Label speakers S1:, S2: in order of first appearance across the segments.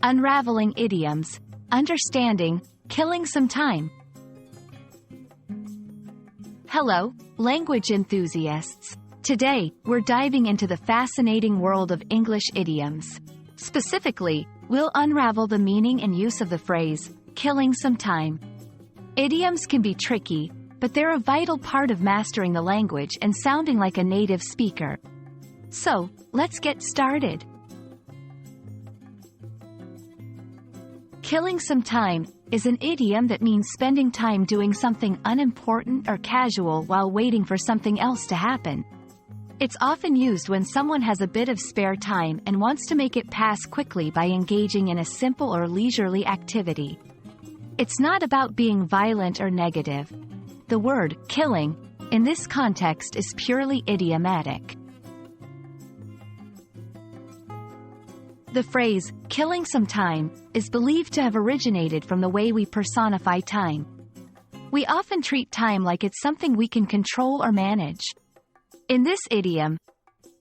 S1: Unraveling Idioms, Understanding, Killing Some Time. Hello, language enthusiasts. Today, we're diving into the fascinating world of English idioms. Specifically, we'll unravel the meaning and use of the phrase, killing some time. Idioms can be tricky, but they're a vital part of mastering the language and sounding like a native speaker. So, let's get started. Killing some time is an idiom that means spending time doing something unimportant or casual while waiting for something else to happen. It's often used when someone has a bit of spare time and wants to make it pass quickly by engaging in a simple or leisurely activity. It's not about being violent or negative. The word killing, in this context, is purely idiomatic. The phrase, killing some time, is believed to have originated from the way we personify time. We often treat time like it's something we can control or manage. In this idiom,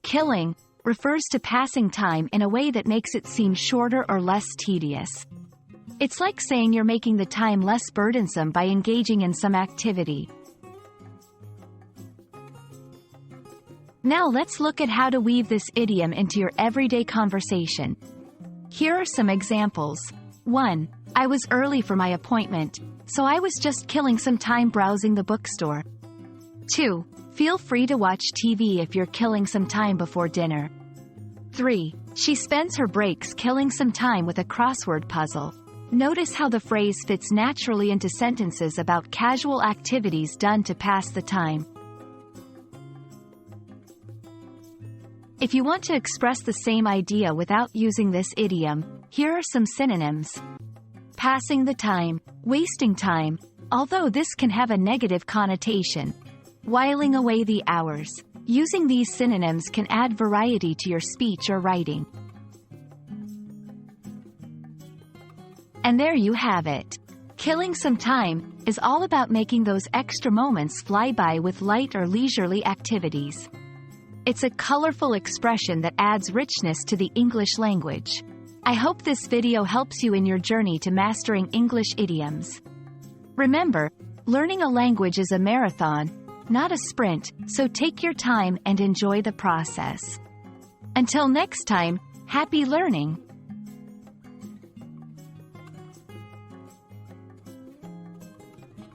S1: killing refers to passing time in a way that makes it seem shorter or less tedious. It's like saying you're making the time less burdensome by engaging in some activity. Now let's look at how to weave this idiom into your everyday conversation. Here are some examples. 1. I was early for my appointment, so I was just killing some time browsing the bookstore. 2. Feel free to watch TV if you're killing some time before dinner. 3. She spends her breaks killing some time with a crossword puzzle. Notice how the phrase fits naturally into sentences about casual activities done to pass the time. If you want to express the same idea without using this idiom, here are some synonyms. Passing the time, wasting time, although this can have a negative connotation. Whiling away the hours. Using these synonyms can add variety to your speech or writing. And there you have it. Killing some time is all about making those extra moments fly by with light or leisurely activities. It's a colorful expression that adds richness to the English language. I hope this video helps you in your journey to mastering English idioms. Remember, learning a language is a marathon, not a sprint, so take your time and enjoy the process. Until next time, happy learning!